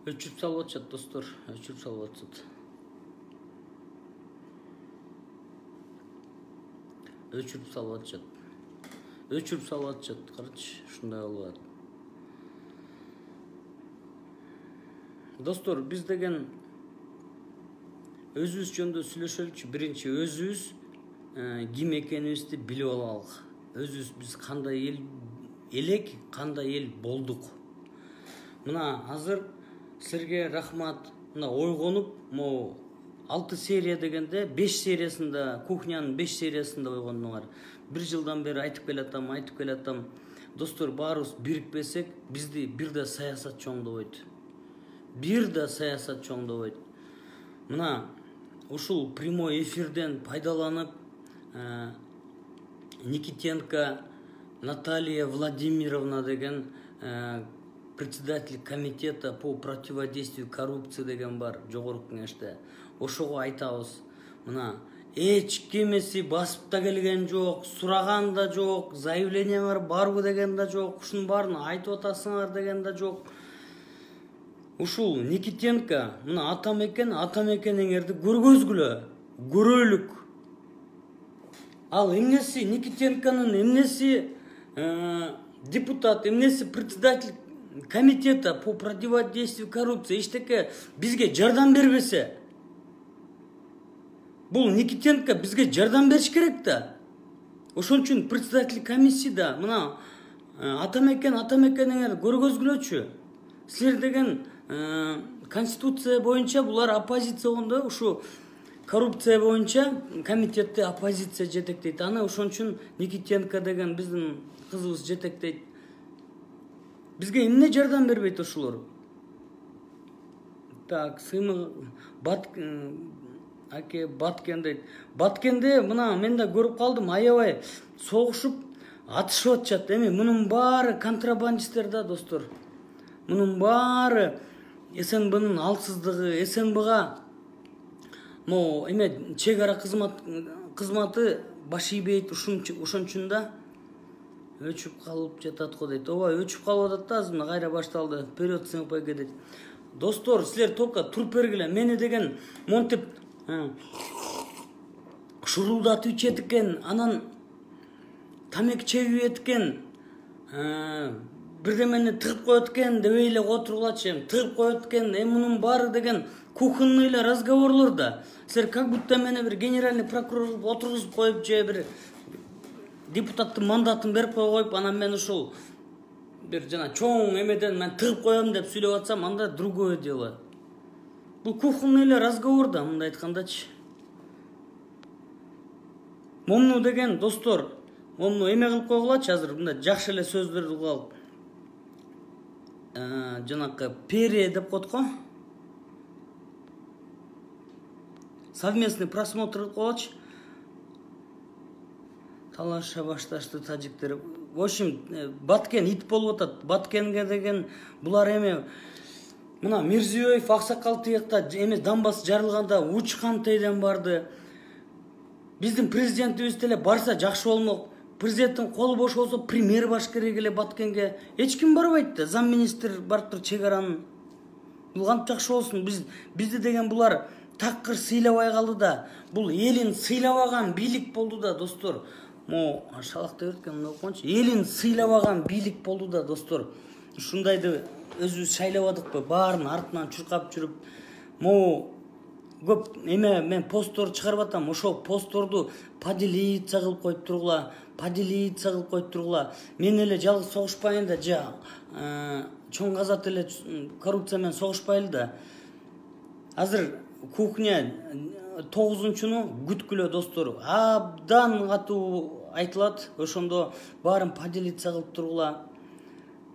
Өчүрүп салып атышат достор, өчүрүп салып атышат. Өчүрүп салып атышат. Карачы, ушундай болуп атат. Достор, биз деген өзүбүз жөнүндө сүйлөшөлүчү. Биринчи өзүбүз ким экенибизди билип алалык. Өзүбүз биз кандай эл элек, кандай эл болдук. Мына азыр силерге рахмат. Мына ойгонуп, могу 6 серия дегенде 5 сериясында, кухнянын 5 сериясында ойгондуңар. 1 жылдан бери айтып келатам. Достор, баарыбыз бирикпесек, бизди бир да саясат чоңдобойт. Мына ушул прямой эфирден пайдаланып, Никитенко Наталья Владимировна деген председатель комитета по противодействию коррупции деген бар жогорку кеңеште. Ошого айтабыз. Мына эч кимеси басып да келген жок, сураган да жок, заявлениеңер барбы деген да жок, ушунун баарын айтып атасыңар деген да жок. Ушул Никитенко, мына атамекениңерди көргөзгүлө, Ал эмнеси Никитенконун эмнеси депутат, эмнеси председатель комитета по противодействию коррупции эчтеке бизге жардам бербесе. Бул Никитенко бизге жардам бериш керек да. Ошон үчүн председатель комиссияда мына атамекениңер көргөзгүлөчү. Силер деген конституция боюнча булар оппозиция болгондо ушу коррупция боюнча комитетте оппозиция жетектейт. Аны ошон үчүн Никитенко деген биздин кызыбыз жетектейт. Бизге эмне жардам бербейт ошолор? Так, Баткен дейт. Баткенде мына мен да көрүп калдым, аябай согушуп, атышып атышат. Эми мунун баары контрабандисттер да, достор. Мунун баары СНБнын алсыздыгы, СНБга эме чек ара кызматы баш ийбейт, ошон үчүн да өчүп калып жатат го дейт. Ооба, өчүп калып атат да, азыр кайра башталды. Вперед СНПГ дейт. Достор, силер только туруп бергиле. Мени деген монтип шурулдатып ичет экен, анан тамеки чегип экен, бирдемени тыгып коет экен деп эле отургулачы. Тыгып коет экен, мунун баары деген кухонный эле разговорлор да. Силер как будто мени бир генеральный прокурор кылып отургузуп коюп, же бир депутаттын мандатын берип коюп, анан мен ушул бир жана чоң эмеден мен тыгып коем деп сүйлөп атсам, анда другое дело. Бул кухонный эле разговор да, мындай айткандачы. Момну деген достор, момну эме кылып койгулачы, азыр мындай жакшы эле сөздөрдү кылып. Жанакы пере деп коет го. Совместный просмотр кылып койгулачы. Талаша башташты тажиктер. В общем, Баткен ит болуп атат. Баткенге деген булар эме мына Мирзиёев аксакал тиякта эме дамбасы жарылганда учкан тейден барды. Биздин президентибиз деле барса жакшы болмок. Президенттин колу бош болсо премьер баш керек эле Баткенге. Эч ким барбайт да, замминистр барып туруп чек аранын. Бул кантип жакшы болсун? Бизди деген булар такыр сыйлабай калды да. Бул элин сыйлабаган бийлик болду да, достор. Шалактай берткем, мына окуңчу. Элин сыйлабаган бийлик болду да, достор. Ушундайды өзүбүз шайлабадыкпы? Баарын артынан чуркап жүрүп, көп эме мен посттор чыгарып атам. Ошол постторду поделиться кылып коюп тургула. Мен эле жалгыз согушпайын да, чоң казат эле коррупция менен согушпайлы да. Азыр кухня 9-чуну күткүлө, достор. Абдан катуу айтылат. Ошондо баарын поделиться кылып тургула.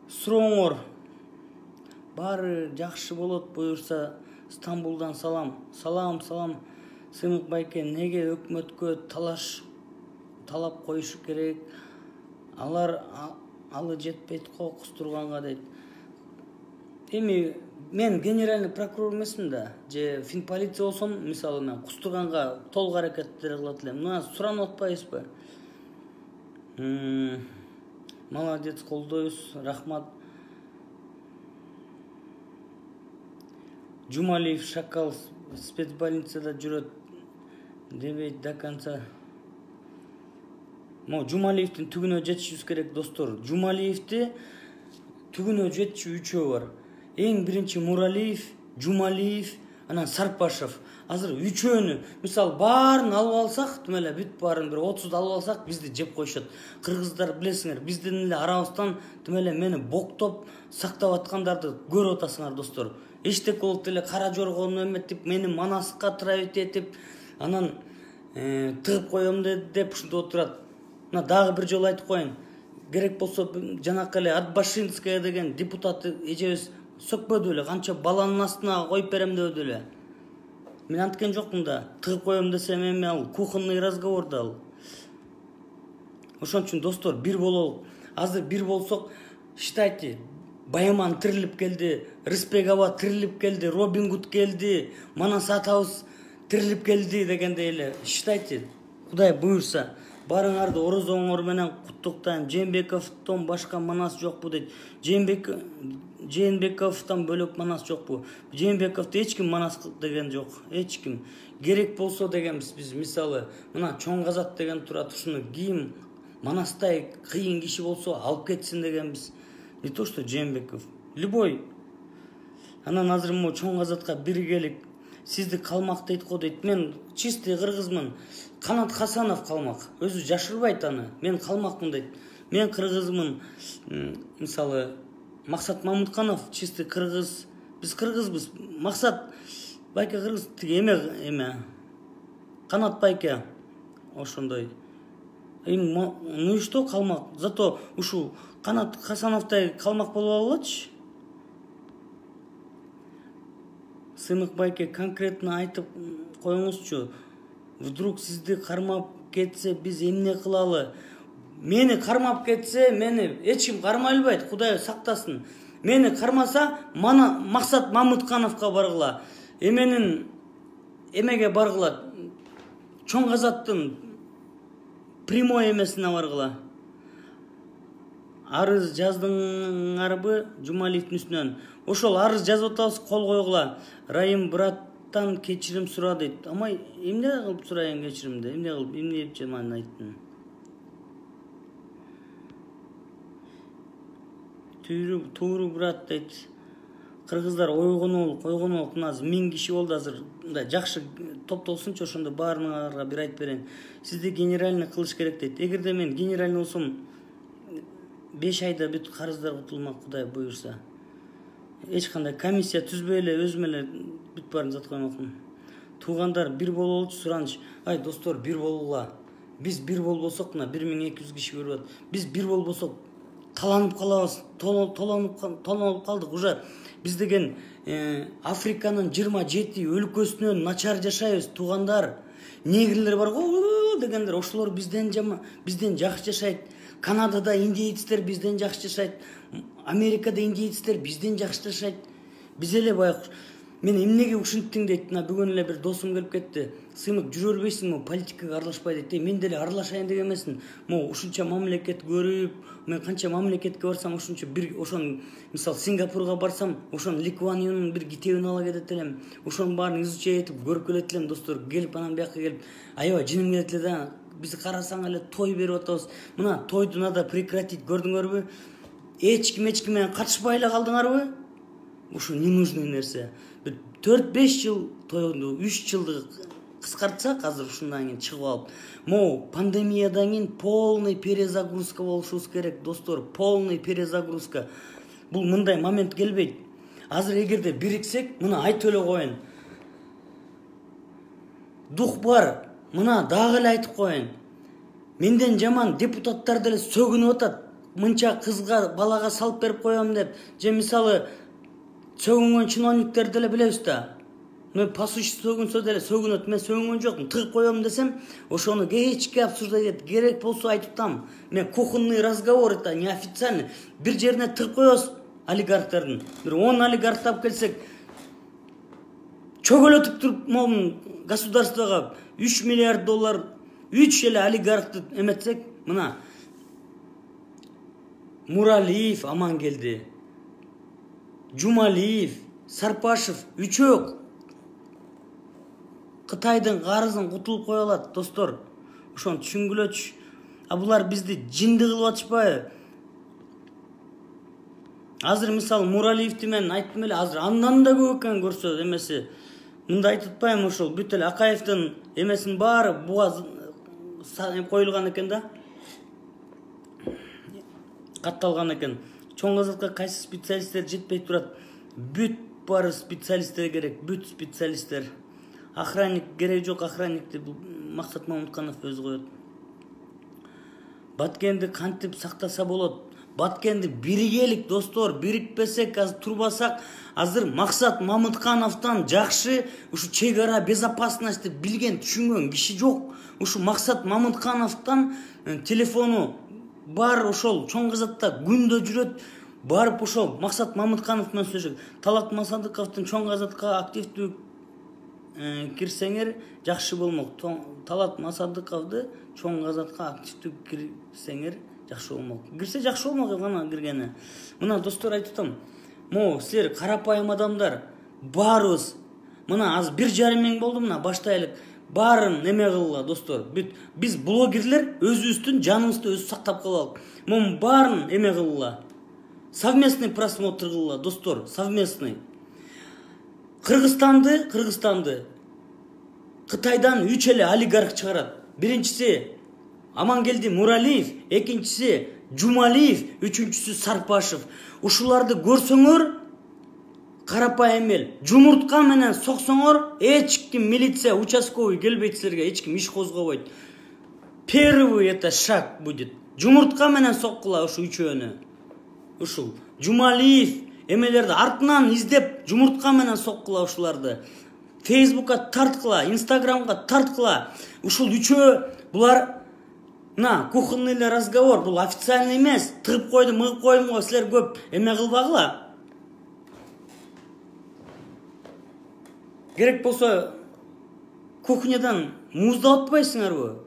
Сурооңор. Баары жакшы болот, буюрса. Стамбулдан салам. Салам. Сыймык байке, неге өкмөткө талап коюшу керек? Алы жетпейт го кустурганга дейт. Эми мен генеральный прокурор эмесмин да, же финполиция болсом, мисалы мен кустурганга толук аракеттер кылат элем. Мына суранып атпайбызбы? Молодец, колдойбуз, рахмат. Жумалиев шакал спецбольницада жүрөт дебейт до конца. Жумалиевдин түгүнө жетишибиз керек достор. Жумалиевди түгүнө жетишүү үчөө бар. Эң биринчи Муралиев, Жумалиев, анан Сарпашев. Азыр үчөөнү мисалы баарын алып алсак, тим эле бүт баарын бир 30 алып алсак, бизди жеп коюшат. Кыргыздар билесиңер, биздин эле арабыздан тим эле мени боктоп сактап аткандарды көрүп атасыңар достор. Эчтеке болуп эле кара жоргону эметип, мени Манаска травить этип, анан тыгып коем деп ушинтип отурат. Мына дагы бир жолу айтып коеюн. Керек болсо жанакы эле Атбашинская деген депутат эжебиз сөкпөдү эле, канча баланын астына коюп берем дебеди эле. Мен анткен жокмун да, тыгып коем десем эми ал кухонный разговор да ал. Ошон үчүн достор, бир бололук. Азыр бир болсок, считайте, Баяман тирилип келди, Рыспек аба тирилип келди, Робин Гуд келди, Манас атабыз тирилип келди дегендей эле. Считайте, Кудай буйрса, барыңарды орозоңор менен куттуктайм. Жээнбековдон башка Манас жокпу дейт. Жээнбековдон бөлөк Манас жокпу? Жээнбековду эч ким Манас деген жок. Эч ким. Керек болсо дегенбиз биз. Мисалы, мына Чоң Казак деген турат, ушуну ким Манастай кыйын киши болсо алып кетсин дегенбиз. Не то что Жээнбеков. Любой. Анан азыр мо Чоң Казакка биргелик. Сизди калмак дейт го дейт. Мен чистый кыргызмын. Канат Хасанов калмак. Өзү жашырбайт аны. Мен калмакмын дейт. Мен кыргызмын. Мисалы, Максат Мамутканов чистый кыргыз. Биз кыргызбыз. Максат байке кыргыз эме. Канат байке. Ошондой. Ну и что калмак? Зато ушу Канат Хасановтай калмак болуп алачы. Сымык байке конкретно айтып коюңузчу. Вдруг сизди кармап кетсе биз эмне кылалы? Мени кармап кетсе, мени эч ким кармай албайт, Кудай сактасын. Мени кармаса, мана Максат Мамуткановго баргыла. Эмеге баргыла. Чоң Казактын прямой эмесине баргыла. Арыз жаздыңарбы Жумалиевдин үстүнөн? Ошол арыз жазып атабыз, кол койгула. Райым браттан кечирим сура дейт. Ама эмне кылып сурайын кечиримди? Эмне кылып, эмне деп жаман айттым? Тууру брат дейт. Кыргыздар ойгонолук мына 1000 киши болду азыр. Мындай жакшы топтолсунчу, ошондо баарыңарга бир айтып берейин. Сизди генеральный кылыш керек дейт. Эгерде мен генеральный болсом 5 айда бүт карыздар кутулмак, Кудай буйрса. Эч кандай комиссия түзбөй эле өзүм эле бүт баарын зат коймокмун. Туугандар бир бололучу сураныч. Ай достор, бир болгула. Биз бир болбосок, мына 1200 киши көрүп атат. Биз бир болбосок таланып калабыз, тонолуп калдык уже. Биз деген Африканын 27 өлкөсүнөн начар жашайбыз, туугандар. Негрлер бар го дегендер, ошолор бизден жакшы жашайт. Канадада индейцтер бизден жакшы жашайт. Америкада индейцтер бизден жакшы жашайт. Биз эле баягы мен эмнеге ушинттиң дейт. Мына бүгүн эле бир досум келип кетти. Сыймык жүрө бербейсиңби, политикага аралашпай дейт. Мен деле аралашайын деген эмесмин. Ушунча мамлекет көрүп, мен канча мамлекетке барсам ушунча бир ошон мисалы Сингапурга барсам, ошон Ли Куан Юнун бир китебин ала кетет элем. Ошонун баарын изучать этип көрүп келет элем достор. Келип анан бияка келип, аябай жиним келет эле да. Биз карасаң эле той берип атабыз. Мына тойду надо прекратить, көрдүңөрбү? Эч ким менен катышпай эле калдыңарбы? Ушу ненужный нерсе. 4-5 жыл тойду, 3 жылды кыскартсак азыр ушундан кийин чыгып алып. Пандемиядан кийин полный перезагрузка болушубуз керек, достор. Полный перезагрузка. Бул мындай момент келбейт. Азыр эгерде бириксек, мына айтып эле коеюн. Дух бар. Мына дагы эле айтып коеюн. Менден жаман депутаттар деле сөгүнүп атат. Мынча кызга, балага салып берип коем деп. Же мисалы сөгүнгөн чиновниктер деле билебиз да. Мен пасуч сөгүнсө деле сөгүнөт. Мен сөгүнгөн жокмун. Тыгып коем десем, ошону кечке обсуждать. Керек болсо айтып там. Мен кухонный разговор, это неофициальный. Бир жерине тыгып коебуз олигархтардын. Бир 10 олигарх тап келсек, чөгөлөтүп туруп государствого 3 миллиард доллар 3 эле олигархты эметсек, мына Муралиев аман келди. Жумалиев, Сарпашев үчөө Кытайдын карызын кутулуп кое алат, достор. Ошону түшүнгүлөчү. А булар бизди жинди кылып атышпайбы? Азыр мисалы Муралиевди мен айттым эле, азыр андан да көп экен көрсө эмеси. Мында айтып атпайбы, ошол бүт эле Акаевдин эмесинин баары буга коюлган экен да. Катталган экен. Чоң Казакка кайсы специалисттер жетпей турат. Бүт баары специалисттер керек, бүт специалисттер. Охранник керек жок, охранникти Максат Мамытканов өзү коет. Баткенди кантип сактаса болот? Баткенди биригелик, достор, бирикпесек, азыр турбасак, азыр Максат Мамыткановдон жакшы ушу чек ара безопасности билген, түшүнгөн киши жок. Ушу Максат Мамыткановдон телефону бар, ошол Чоң Казакта күндө жүрөт. Барып ошол Максат Мамытканов менен сүйлөшөт. Талат Масадыковдун Чоң Казакка активдүү кирсеңер жакшы болмок. Талат Масадыковду Чоң Казакка активдүү кирсеңер жакшы болмок. Кирсе жакшы болмок, гана киргени. Мына достор айтып атам. Могу силер карапайым адамдар, баарыбыз мына азыр 1,5 миң болду, мына баштайлык. Баарын неме кылгыла, достор. Биз блогерлер өзүбүздүн жаныбызды өзү сактап калалык. Мунун баарын эме кылгыла. Совместный просмотр кылгыла, достор, совместный. Кыргызстанды Кытайдан 3 эле олигарх чыгарат. Биринчиси Амангелди Муралиев, экинчиси Жумалиев, үчүнчүсү Сарпашев. Ушуларды көрсөңөр, карапайым эл, жумуртка менен соксоңор, эч ким милиция участковый келбейт силерге, эч ким иш козгобойт. Первый это шаг будет. Жумуртка менен соккула ушу үчөөнү. Ушул Жумалиев эмелерди артынан издеп, жумуртка менен соккула ушуларды. Фейсбукка тарткыла, Инстаграмга тарткыла. Ушул үчөө булар кухонный разговор, бул официальный эмес. Тыгып койдум, мыгып койдум го, силер көп эме кылбагыла. Керек болсо кухнядан муздап атпайсыңарбы?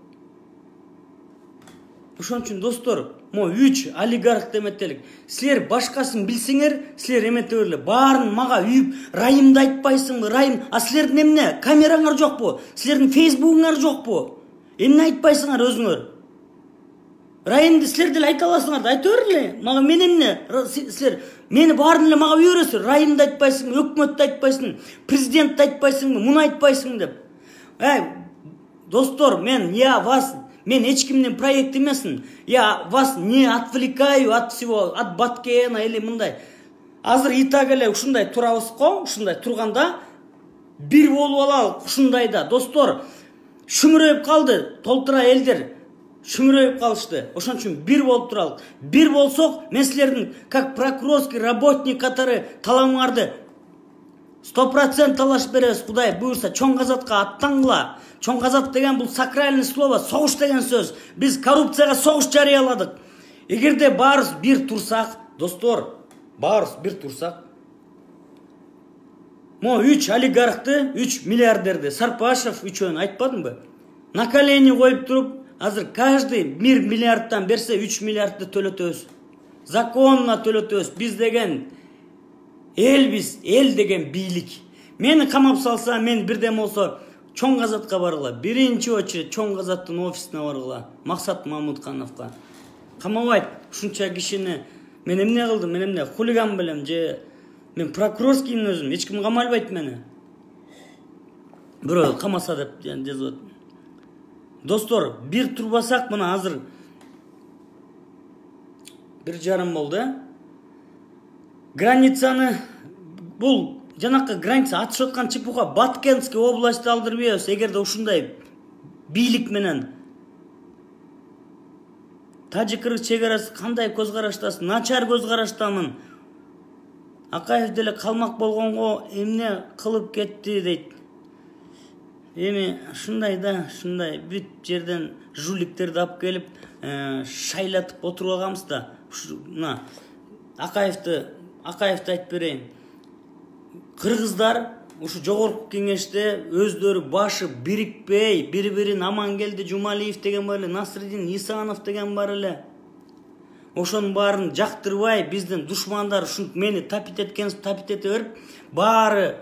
Ошон үчүн достор, 3 олигарх деметелик. Силер башкасын билсеңер, силер эмете берле. Баарын мага үйүп, райымды айтпайсыңбы? Райым, а силердин эмне? Камераңар жокпу? Силердин фейсбугуңар жокпу? Эмне айтпайсыңар өзүңөр? Райымды силер деле айта аласыңар да, айта берле. Мага мен эмне? Силер мени баарын эле мага үйрөсүңөр. Райымды айтпайсың, өкмөттү айтпайсың, президентти айтпайсың, муну айтпайсың деп. Достор, мен эч кимдин проект эмесмин. Я вас не отвлекаю от всего, от Баткена или мындай. Азыр итак эле ушундай турабыз го, ушундай турганда бир болуп алалык ушундайда. Достор, шүмүрөйүп калды, толтура элдер шүмүрөйүп калышты. Ошон үчүн бир болуп туралык. Бир болсок, мен силердин как прокурорский работник катары таламыңарды 100% талашып беребиз. Кудай буйрса, Чоң Казакка аттангыла. Чоң Казак деген бул сакральный слово, согуш деген сөз. Биз коррупцияга согуш жарыяладык. Эгерде баарыбыз бир турсак, достор, баарыбыз бир турсак, 3 олигархты, 3 миллиардерди, Сарпашев үчөөнү айтпадымбы? На колени коюп туруп, азыр каждый 1 миллиардтан берсе 3 миллиардты төлөтөбүз. Законно төлөтөбүз. Биз деген элбиз, эл деген бийлик. Мени камап салса, мен бирден болсо Чоң Казакка баргыла. Биринчи очередь Чоң Казактын офисине баргыла. Максат Мамыткановго. Камабайт ушунча кишини. Мен эмне кылдым? Мен эмне хулиган белем же мен прокурорскиймин өзүм. Эч ким камалбайт мени. Бирөө камаса деп жазып. Достор, бир турбасак, мына азыр 1,5 болду. Границаны бул жанакы граница атышып аткан чепуха Баткенский областты алдырбайбыз. Эгерде ушундай бийлик менен тажик-кыргыз чек арасы кандай көз караштасың? Начар көз караштамын. Акаев деле калмак болгонго эмне кылып кетти дейт. Эми ушундай да, ушундай бүт жерден жуликтерди алып келип шайлатып отуруп алганбыз да. Мына Акаевди айтып берейин. Кыргыздар ушу жогорку кеңеште өздөрү башы бирикпей, бири-бирин Амангелди Жумалиев деген бар эле, Насырдин Исанов деген бар эле. ошонун баарын жактырбай биздин душмандар ушинтип мени тапит этип берип баары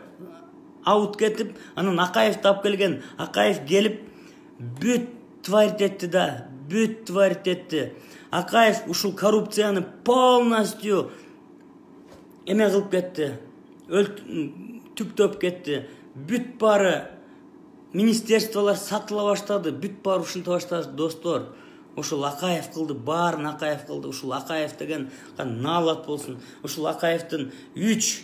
аут кетип, анан Акаевди алып келген. Акаев келип бүт тварить этти да, бүт тварить этти. Акаев ушул коррупцияны полностью эме кылып кетти. Түптөп кетти. Бүт баары министерстволор сатыла баштады, бүт баары ушинте баштады, достор. Ушул Акаев кылды, баарын Акаев кылды. Ушул Акаев деген наалат болсун. Ушул Акаевдин 3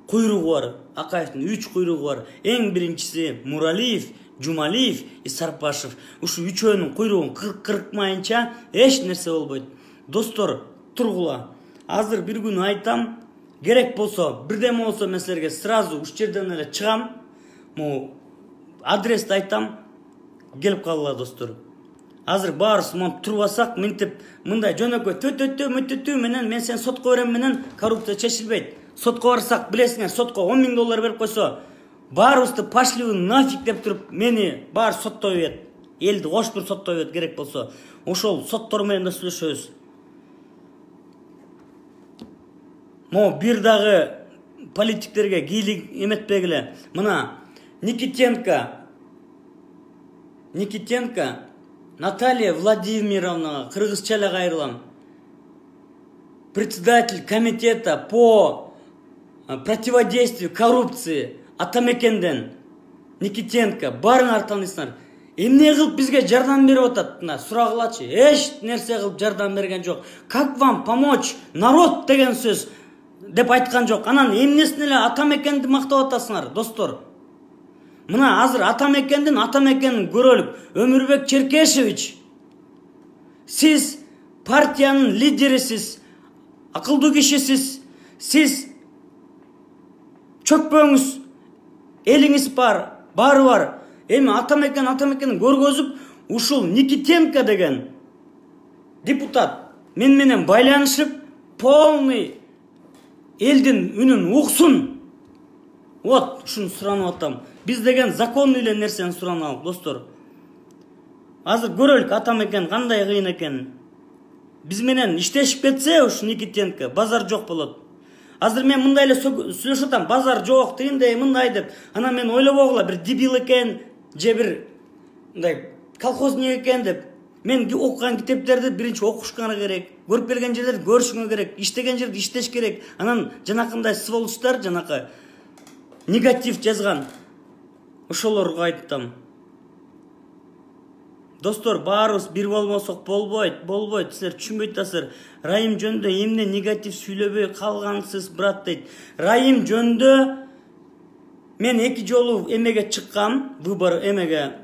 куйругу бар. Акаевдин 3 куйругу бар. Эң биринчиси Муралиев, Жумалиев и Сарпашев. Ушу үчөөнүн куйругун кыркмайынча эч нерсе болбойт. Достор, тургула. Азыр бир күн айтам, керек болсо, бирдеме болсо мен силерге сразу уш жерден эле чыгам. Адрести айтам, келип калгыла, достор. Азыр баарыбыз монтип турбасак, мынтип мындай жөнөкөй төтөтө менен мен сени сотко берем менен коррупция чечилбейт. Сотко барсак, билесиңер, сотко 10 000 доллар берип койсо, баарыбызды пошли нафиг деп туруп мени баары соттой берет. Элди кош бир соттой берет керек болсо. Ошол соттор менен да сүйлөшөбүз. Бир дагы политиктерге кийлик эметпегиле. Мына Никитенко Наталья Владимировна, кыргызча эле кайрылам. Председатель комитета по противодействию коррупции Атамекенден Никитенко баарыңар таанысыңар. Эмне кылып бизге жардам берип атат? Сурагылачы. Эч нерсе кылып жардам берген жок. Как вам помочь, народ деген сөз деп айткан жок. Анан эмнесин эле Атамекенди мактап атасыңар, достор. Мына азыр Атамекендин көрөлүк. Өмүрбек Черкешевич. Сиз партиянын лидерисиз, акылдуу кишисиз. Сиз чөкпөңүз. Элиңиз бар, баары бар. Эми Атамекен көргөзүп, ушул Никитенко деген депутат мен менен байланышып, полный элдин үнүн уксун. Вот, ушуну суранып атам. Биз деген законный эле нерсени суранабыз, достор. Азыр көрөлүк Атамекен кандай кыйын экен. Биз менен иштешип кетсе, уш Никитенко базар жок болот. Азыр мен мындай эле сүйлөшүп атам, базар жок, тигиндей, мындай деп. Анан мен ойлобогула, бир дебил экен, же бир мындай колхозник экен деп. Мен окуган китептерди биринчи окушканы керек, көрүп келген жерлерди көрүшүңө керек, иштеген жерди иштеш керек. Анан жанакындай сволочтар, жанакы негатив жазган ошолорго айтам. Достор, баарыбыз бир болбосок болбойт. Силер түшүнбөй атасыздар. Райым жөнүндө эмне негатив сүйлөбөй калгансыз, брат дейт. Райым жөнүндө мен 2 жолу эмеге чыккам, выбор эмеге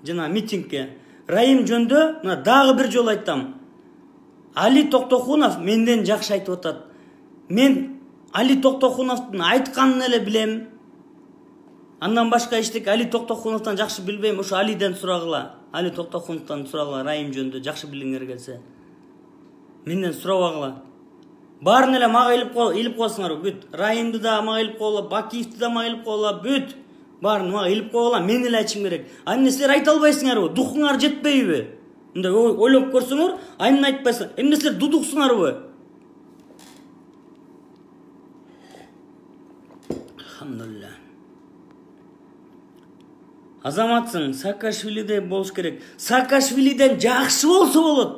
жана митингге. Райым жөнүндө мына дагы бир жолу айтам. Али Токтохунов менден жакшы айтып атат. Мен Али Токтохуновдун айтканын эле билем. Андан башка эчтеке Али Токтохуновдон жакшы билбейм. Ошо Алиден сурагыла. Али Токтохуновдон сурагыла, райым жөнүндө жакшы билиңер келсе. Менден сурабагыла. Баарын эле мага илип койсуңар, бүт. Райымды да мага илип койгула, Бакиевди да мага илип койгула, бүт. Баарын мага илип койгула, мен эле айтышым керек. Эмне силер айта албайсыңарбы? Духуңар жетпейби? Мындай ойлоп көрсөңөр, эмне айтпайсың? Эмне силер дудуксуңарбы? Алхамдулилlah. Азаматсың, Саакашвилидей болуш керек. Саакашвилиден жакшы болсо болот.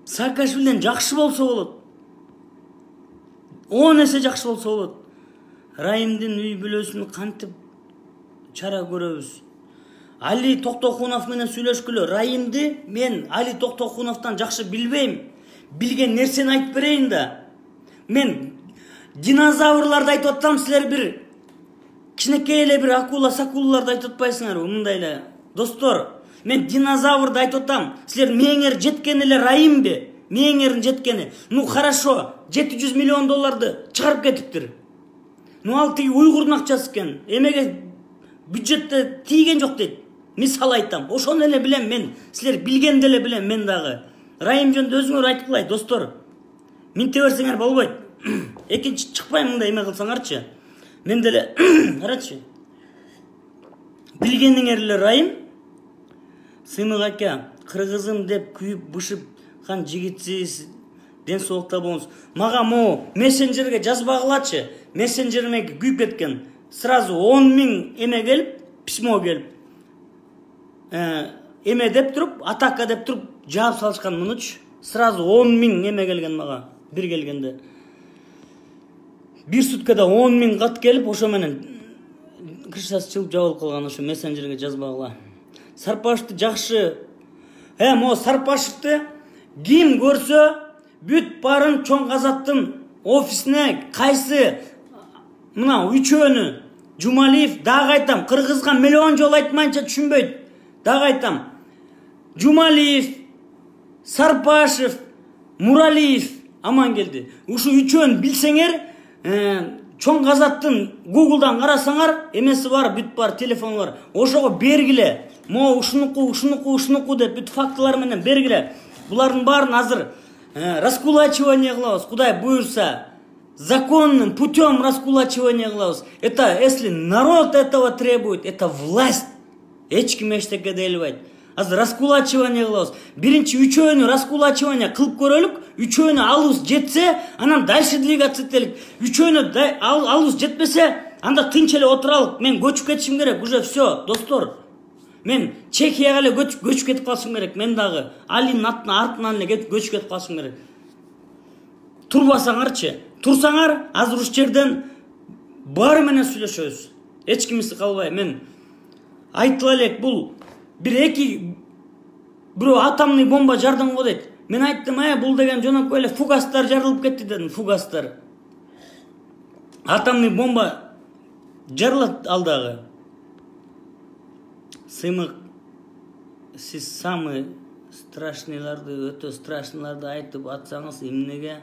Саакашвилиден жакшы болсо болот. 10 эсе жакшы болсо болот. Райымдын үй бүлөсүн кантип чара көрөбүз. Али Токтохунов менен сүйлөшкүлө. Райымды мен Али Токтохуновдон жакшы билбейм. Билген нерсени айтып берейин да. Мен динозаврларды айтып атсам, силер бир кичинекей эле бир акула-сакулаларды айтып атпайсыңарбы? Мындай эле. Достор, мен динозаврды айтып атам. Силер мээңер жеткен эле Райымбы? Мээңердин жеткени. Ну хорошо, 700 миллион долларды чыгарып кетиптир. Ну ал тиги уйгурдун акчасы экен. Эмеге бюджетте тийген жок дейт. Мисал айтам. Ошону эле билем мен. Силер билгенди эле билем мен дагы. Райым жөнүндө өзүңөр айткылай, достор. Минте берсеңер болбойт. Экинчи чыкпай мындай эме кылсаңарчы. Мен деле карачы. Билгениңер эле Райым Сыймык ака, кыргызым деп күйүп бышып кан жигитсиз, ден соолукта болуңуз. Мага могу мессенджерге жазбагылачы. Мессенджериме күйүп кеткен. Сразу 10.000 эме келип, письмо келип. Эме деп туруп, атака деп туруп жаап салышкан мунучу. Сразу 10.000 эме келген мага, бир келгенде. Бир суткада 10.000 кат келип, ошо менен крышасы чылып жабылып калган, ошо мессенджерге жазбагыла. Сарпашевди жакшы. Могу Сарпашевди ким көрсө, бүт барын чоң казаттын офисине кайсы мына үчөөнү Жумалиев, дагы айтам, кыргызга миллион жолу айтмайынча түшүнбөйт. Дагы айтам. Жумалиев, Сарпашев, Муралиев аман келди. Ушу үчөөнү билсеңер, чоң казаттын Google'дан карасаңар, эмеси бар, бүт бар, телефону бар. Ошого бергиле. Могу ушунуку деп бүт фактылар менен бергиле. Булардын баарын азыр раскулачивание кылабыз, Кудай буйрса. Законным путем раскулачивания кылабыз. Это если народ этого требует, это власть. Эч ким эчтеке делбейт. Азыр раскулачивание кылабыз. Биринчи үчөөнү раскулачивание кылып көрөлүк. Үчөөнү алыбыз жетсе, анан дальше двигаться этелик. Үчөөнү алыбыз жетпесе, анда тынч эле отуралык. Мен көчүп кетишим керек. Уже все, достор. Мен Чехияга эле көчүп кетип калышым керек. Мен дагы Алинин артынан эле көчүп кетип калышым керек. Турбасаңарчы. Турсаңар, азыр уш жерден баары менен сүйлөшөбүз. Эч кимиси калбай. Мен айтыла элек, бул бирөө атомный бомба жардым го дейт. Мен айттым, бул деген жөнөкөй эле фугастар жарылып кетти дедим, фугастар. Атомный бомба жарылат ал дагы. Сыймык, сиз самый страшныйларды, өтө страшныйларды айтып атсаңыз, эмнеге?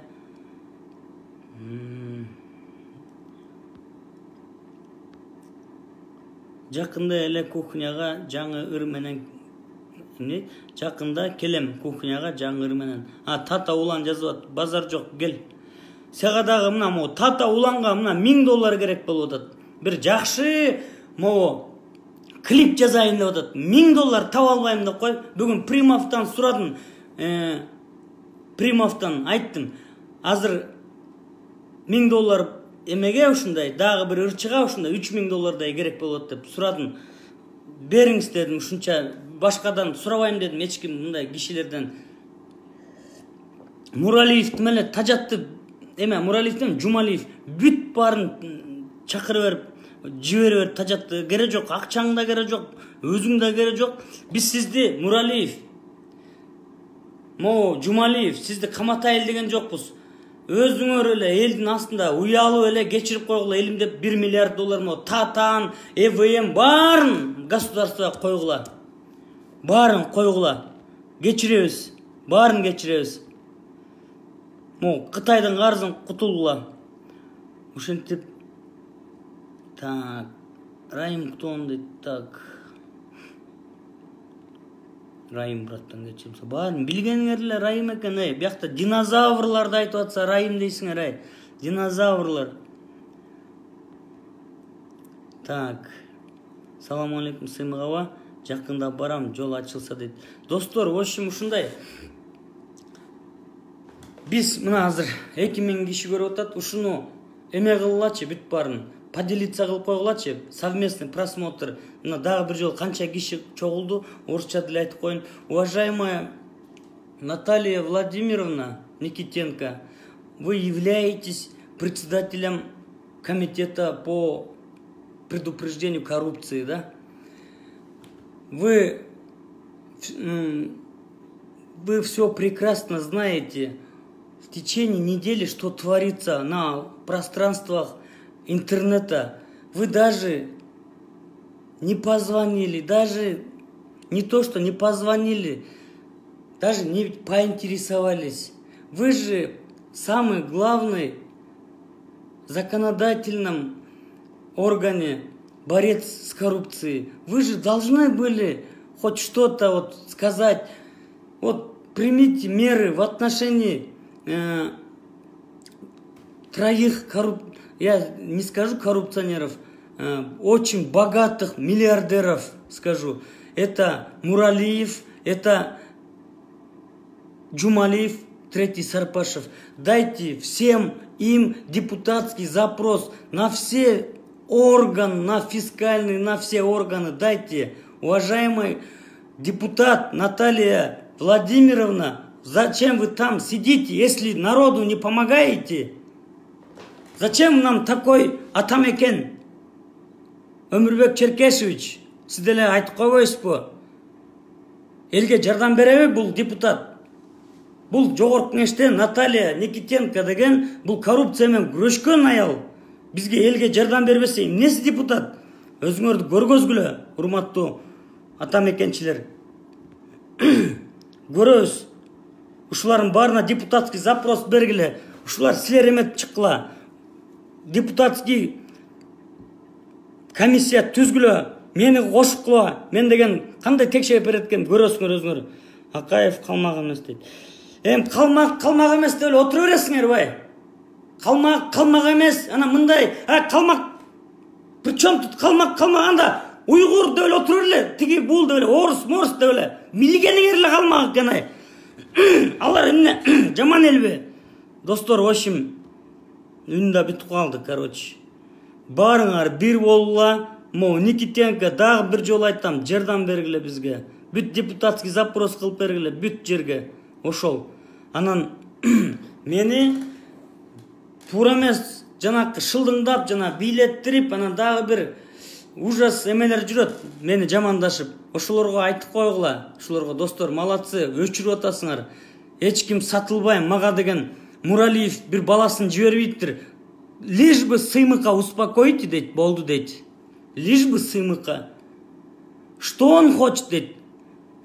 Жакында эле кухняга жаңы ыр менен жакында келем кухняга жаңы ыр менен. Тата улан жазып, базар жок, кел. Сага дагы мына могу тата уланга мына $1000 керек болуп атат. Бир жакшы могу клип жазайын деп атат. $1000 таба албайм деп кой. Бүгүн Примовтан сурадым. Примовтан айттым. Азыр $1000 эмеге ушундай, дагы бир ырчыга ушундай $3000 керек болот деп сурадым. Бериңиз дедим, ушунча башкадан сурабайм дедим, эч ким мындай кишилерден. Муралиев менен тажатты Муралиевден Жумалиев бүт барын чакырып берип, жибере берип тажатты. Керек жок, акчаң да керек жок, өзүң да керек жок. Биз сизди Муралиев, Жумалиев, сизди каматайлы деген жокпуз. Өзүңөр эле элдин астында уялып эле кечирип койгула, элим деп $1 миллиард Татан, ЭВМ баарын государствого койгула. Баарын койгула. Кечиребиз, баарын кечиребиз. Кытайдын карызын кутулгула. Ушинтип Райым Ктон дейт, Райым браттан кечирим. Баарын билгениңер эле Райым экен, биякта динозаврларды айтып атса Райым дейсиңер, динозаврлар. Салам алейкум, Сыймык аба. Жакында барам, жол ачылса дейт. Достор, ошим ушундай. Биз мына азыр 2000 киши көрүп атат. Ушуну эме кылылачы, бүт барын поделиться кылып койгулачы, совместный просмотр. Мына дагы бир жол канча киши чогулду, орусча деле айтып коюн. Уважаемая Наталья Владимировна Никитенко, вы являетесь председателем комитета по предупреждению коррупции, да? Вы все прекрасно знаете в течение недели, что творится на пространствах интернета. Вы даже не позвонили, даже не то, что не позвонили, даже не поинтересовались. Вы же самый главный в законодательном органе борец с коррупцией. Вы же должны были хоть что-то сказать. Примите меры в отношении троих я не скажу коррупционеров, очень богатых миллиардеров скажу. это Муралиев, это Джумалиев, третий Сарпашев. Дайте всем им депутатский запрос на все органы, на фискальные, на все органы. Дайте, уважаемый депутат Наталья Владимировна, зачем вы там сидите, если народу не помогаете? Зачем нам такой атамекен? Өмірбек Черкешевич, сізделе айтып қойбайсыз ба? Елге жардам береби бұл депутат? Бұл жогорку кеңештен Наталья Никитенко деген бұл коррупциямен күрөшкөн аял. Бизге елге жардам бербесе, эмнеси депутат? Өзүңөрдү көргөзгүлө, урматтуу атамекенчилер. Көрөбүз. Ушулардын баарына депутатский запрос бергиле. Ушулар силер эмет чыккыла. Депутатский комиссия түзгүлө, мени кошуккула. Мен деген кандай текшерип берет экен көрөсүңөр өзүңөр. Акаев калмак эмес дейт. Эми калмак эмес деп эле отура бересиңер бай. Калмак эмес, ана мындай, калмак причем тут калмак анда уйгур деп эле отура эле, тиги бул деп эле, орус деп эле. Билгениңер эле калмак экен. Алар эмне жаман элби? Достор, в общем, үнүндө бүтүп калды, короче. Барыңар бир болула, могу Никитенко дагы бир жолу айтам, жардам бергиле бизге. Бүт депутатский запрос кылып бергиле, бүт жерге. Ошол. Анан мени туура эмес жанакы шылдыңдап, жана бийлеттирип, анан дагы бир ужас эмелер жүрөт, мени жамандашып. Ошолорго айтып койгула. Ошолорго достор, молодцы, өчүрүп атасыңар. Эч ким сатылбай, мага деген Муралиев бир баласын жибербейттир. Лишь бы Сымыка успокойте, дейт, болду дейт. Лишь бы Сымыка. Что он хочет, дейт?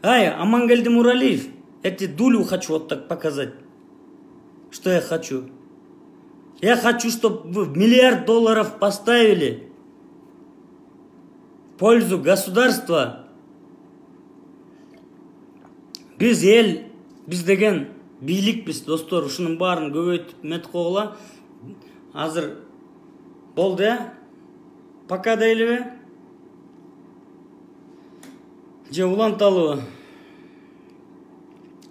Амангельди Муралиев, я тебе дулю хочу вот так показать. Что я хочу? Я хочу, чтобы вы $1 миллиард поставили в пользу государства. Биз эл, биз деген бийликпиз, достор, ушунун баарын көбөйтүп мет койгула. Азыр болду, пока дейлиби? Же уланталыбы?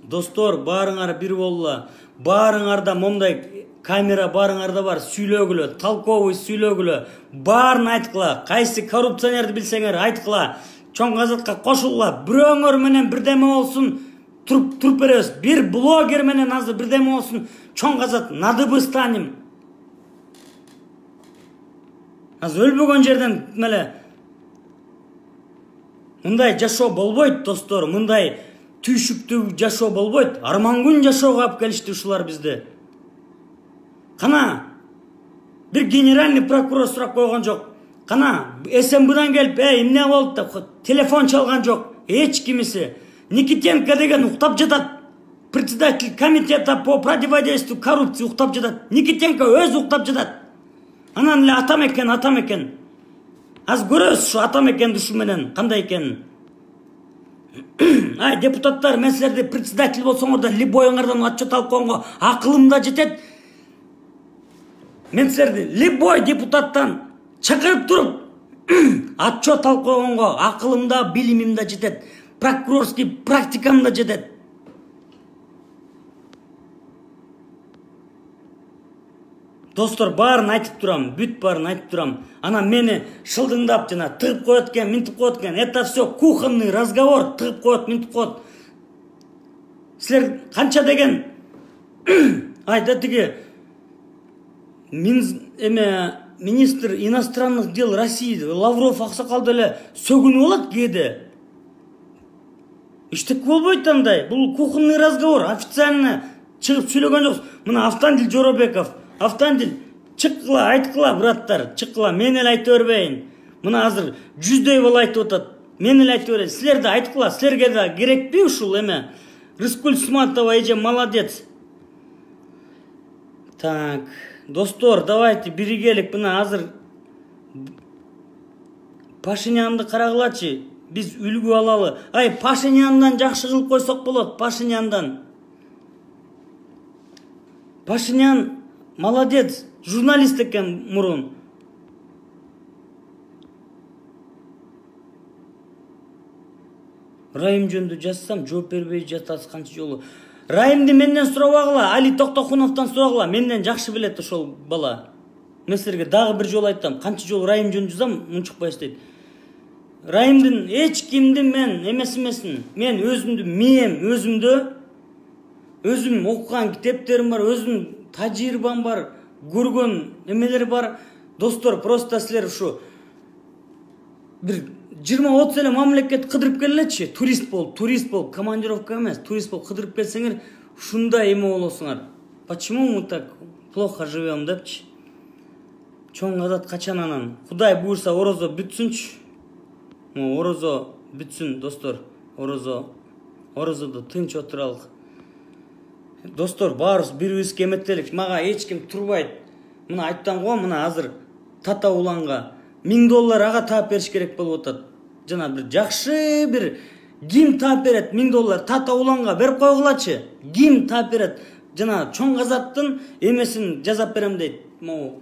Достор, баарыңар бир болула. Баарыңарда момдай камера баарыңарда бар, сүйлөгүлө, толковый сүйлөгүлө. Баарын айткыла. Кайсы коррупционерди билсеңер айткыла. Чоң газетка кошулгула. Бирөөңөр менен бирдеме болсун, туруп беребиз. Бир блогер менен азыр бирдеме болсун, чоң газет надыбы станем. Азыр өлбөгөн жерден меле мындай жашоо болбойт, достор. Мындай түйшүктүү жашоо болбойт. Армангүн жашоого алып келишти ушулар бизди. Кана бир генеральный прокурор сурап койгон жок. Кана СМБдан келип, эмне болду деп телефон чалган жок. Эч кимиси. Никитенко деген уктап жатат. Председатель комитета по противодействию коррупции уктап жатат. Никитенко өзү уктап жатат. Анан эле атам экен. Аз көрөбүз ушу атам экенди ушу менен кандай экенин. Депутаттар, мен силерди председатель болсоңор да любойуңардан отчет алып койгонго акылымда жетет. Мен силерди любой депутаттан чакырып туруп отчет алып койгонго акылымда, билимимде жетет. Прокурорский практикамда жетет. Достор, баарын айтып турам, бүт баарын айтып турам. Ана мени шылдыңдап жана тыгып коет экен, минтип коет экен. Это все кухонный разговор, тыгып коет, минтип коет. Силер канча деген айда тиги министр иностранных дел России Лавров аксакал деле сөгүнүп алат кээде. Иштек болбойт андай. Бул кухонный разговор, официально чыгып сүйлөгөн жоксуз. Мына Автандил Жоробеков, Автандил чыккыла, айткыла, браттар, чыккыла, мен эле айтып бербейин. Мына азыр 100дөй бала айтып атат. Мен эле айтып берейин. Силер да айткыла, силерге да керекпи ушул эме? Рыскүл Сматова эже молодец. Так, достор, давайте биригелик. Мына азыр Пашинянды карагылачы. Биз үлгү алалы. Пашиняндан жакшы кылып койсок болот, Пашиняндан. Пашинян молодец, журналист экен мурун. Райым жөнүндө жазсам жооп бербей жатасыз канча жолу. Райымды менден сурабагыла, Али Токтокуновдон сурагыла, менден жакшы билет ошол бала. Мен силерге дагы бир жолу айттым, канча жолу Райым жөнүндө жазам, унчукпай эстейт. Райымдын эч кимди мен эмесин, мен өзүмдү мием, өзүм окуган китептерим бар, өзүм тажрыйбам бар, көргөн эмелер бар. Достор, просто силер ушу бир 20-30 эле мамлекет кыдырып келелечи, турист болуп, командировка эмес, турист болуп кыдырып келсеңер, ушундай эме болосуңар. Почему мы так плохо живем депчи? Чоң азат качан анан? Кудай буйрса орозо бүтсүнчү. Орозо бүтсүн, достор. Орозодо тынч отуралык. Достор, баарыбыз бири-бирибизге эметтелик. Мага эч ким турбайт. Мына айттым го, мына азыр Тата Уланга $1000 ага таап бериш керек болуп атат. Жана бир жакшы бир ким таап берет $1000 Тата Уланга берип койгулачы. Ким таап берет? Жана Чоң Азаттын эмесин жазап берем дейт. Могу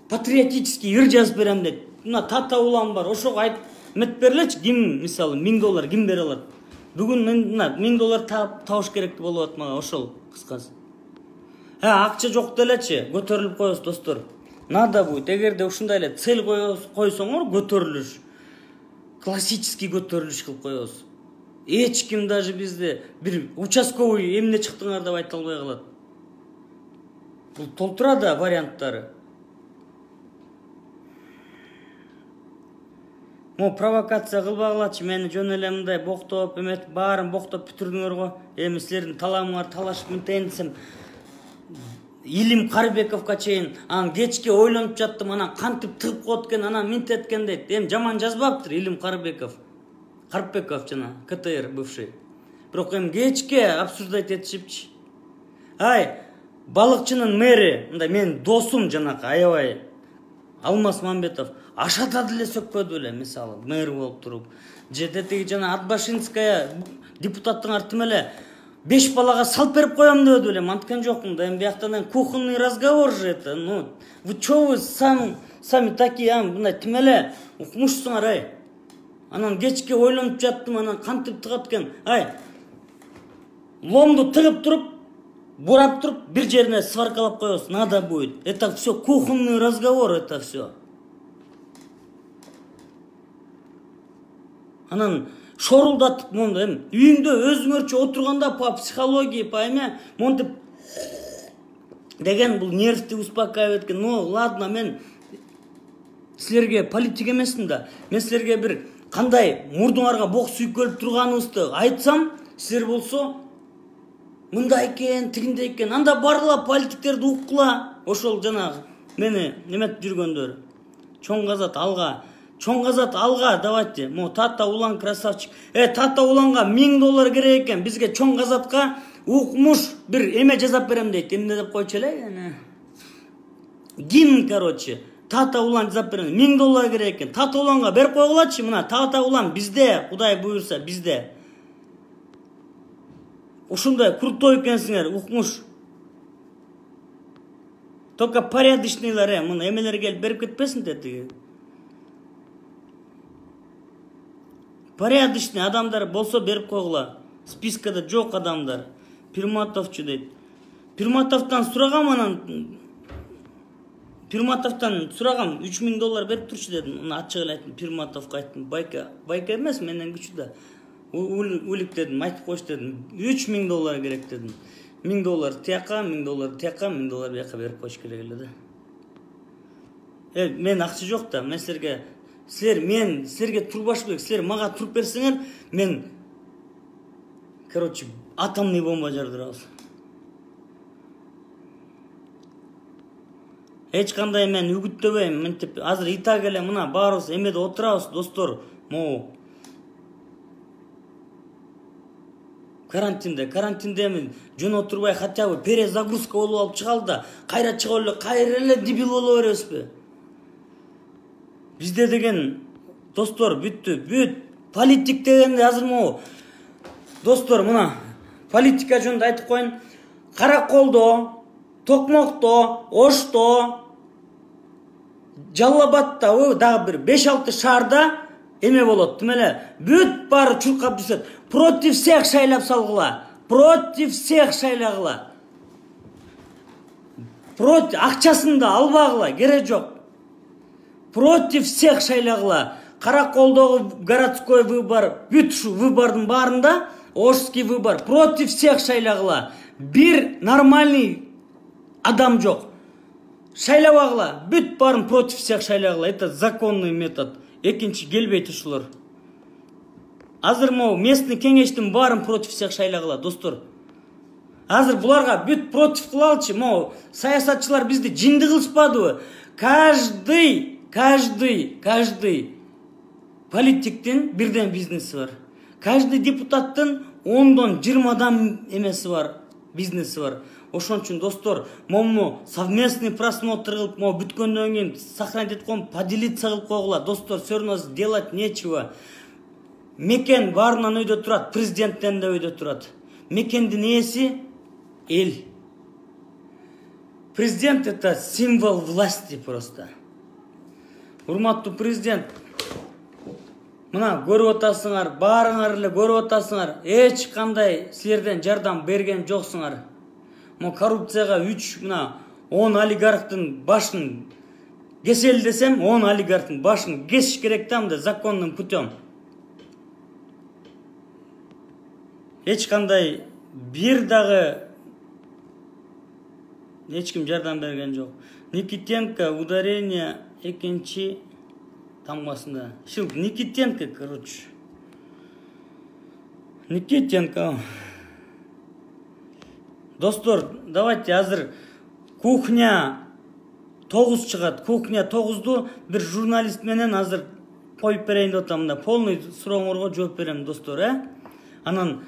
патриотический ыр жазып берем дейт. Мына Тата Улан бар, ошого айт мет берлечи. Ким мисалы $1000 ким бере алат? Бүгүн мына $1000 табыш керек болуп атат мага, ошол кыскасы. Акча жок делечи, көтөрүлүп коебуз, достор. Надо будет, эгерде ушундай эле цель койсоңор, көтөрүлүш. Классический көтөрүлүш кылып коебуз. Эч ким даже бизде бир участковый эмне чыктыңар деп айта албай калат. Бул толтурада варианттары. Провокация кылбагылачы, мени жөн эле мындай боктоп, эмет баарын боктоп бүтүрдүңөр го. Эми силердин талабыңар талашып мынтейин десем, Илим Карбековго чейин анан кечке ойлонуп жаттым, анан кантип тыгып коет экен, анан минтеткен дейт. Эми жаман жазбаптыр Илим Карбеков жана КТР бывший. Бирок эми кечке обсуждать этишипчи. Балыкчынын мэри, мындай менин досум жанакы аябай Алмаз Мамбетов ашатады эле сөкпөдү эле, мисалы, мэр болуп туруп. Же тетиги жана Атбашинская депутаттын артым эле 5 балага салып берип коем дебеди эле, манткен жокмун да. Эми бияктан кухонный разговор же это. Вы чё вы сами такие, мындай тим эле укмушсуңар, Анан кечке ойлонуп жаттым, анан кантип тыгат экен. Ломду тыгып туруп, бурап туруп, бир жерине сваркалап коебуз. Надо будет. Это все кухонный разговор, это все. Анан шорулдатып монду эми үйүңдө өзүңөрчө отурганда по психологии, по эме монтип деген бул нервти успокаивать эткен. Ладно, мен силерге политик эмесмин да. Мен силерге бир кандай мурдуңарга бок сүйкөлүп турганыбызды айтсам, силер болсо мындай экен, тигиндей экен. Анда баргыла политиктерди уккула. Ошол жанагы мени неметип жүргөндөр. Чоң Азат алга, давайте. Тата Улан красавчик. Тата Уланга $1000 керек экен. Бизге Чоң Азатка укмуш бир эме жазап берем дейт. Эмне деп койчу эле? Ким, короче, Тата Улан жазап берем. $1000 керек экен. Тата Уланга берип койгулачы. Мына Тата Улан бизде, Кудай буйрса, бизде. Ушундай крутой экенсиңер, укмуш. Только порядочныйлар, мына эмелер келип берип кетпесин тетиги. Порядочный адамдар болсо берип койгула. Спискада жок адамдар. Пирматовчу дейт. Пирматовтан сурагам, анан Пирматовтан сурагам, $3000 берип турчу дедим. Ачык эле айттым, Пирматовго айттым. Байка эмес, менден күчү да. Улик дедим, айтып коюш дедим. $3000 керек дедим. $1000 тияка, $1000 тияка, $1000 бияка берип коюш керек эле да. Мен акча жок да. Мен силерге турбаш керек. Силер мага туруп берсеңер, мен короче, атомный бомба жардырабыз. Эч кандай мен үгүттөбөйм. Мынтип азыр итак эле мына баарыбыз эмеде отурабыз, достор. Карантинде мен жөн отурбай хотя бы перезагрузка болуп алып чыгалы да, кайра чыгып эле, кайра эле дебил боло беребизби? Бизде деген, достор, бүт. Политик дегенде азыр достор, мына политика жөнүндө айтып коюн. Караколдо, Токмокто, Ошто, Жалал Абадта, дагы бир 5-6 шаарда эме болот, демеле бүт баары чуркап düşөт. Против всех шайлап салгыла. Против всех шайлагыла. Против акчасын да албагыла, керек жок. Против всех шайлагыла. Караколдогу городской выбор, бүт ушу выбордун баарында Ошский выбор. Против всех шайлагыла. Бир нормальный адам жок. Шайлабагыла. Бүт барын против всех шайлагыла. Это законный метод. Экинчи келбейт ушулар. Азыр могу местный кеңештин барын против всех шайлагыла, достор. Азыр буларга бүт против кылалчы. Могу саясатчылар бизди жинди кылышпадыбы? Каждый политиктин бирден бизнеси бар. Каждый депутаттын 10-дон 20 эмеси бар, бизнеси бар. Ошон үчүн достор, мому совместный просмотр кылып, могу бүткөндөн кийин сохранить эткон поделиться кылып койгула. Достор, все равно делать нечего. Мекен баарынан өйдө турат, президенттен да өйдө турат. Мекендин ээси эл. Президент это символ власти просто. Урматтуу президент, мына көрүп атасыңар, баарыңар эле көрүп атасыңар, эч кандай силерден жардам берген жоксуңар. Мо коррупцияга 10 олигархтын башын кесел десем, 10 олигархтын башын кесиш керек да законным путем. Эч кандай бир дагы эч ким жардам берген жок. Никитенко ударение экинчи тамгасында. Шил Никитенко, короче. Никитенко. Достор, давайте азыр кухня 9 чыгат. Кухня 9ду бир журналист менен азыр коюп берейин деп атам да. Полный сурооңорго жооп берем, достор, Анан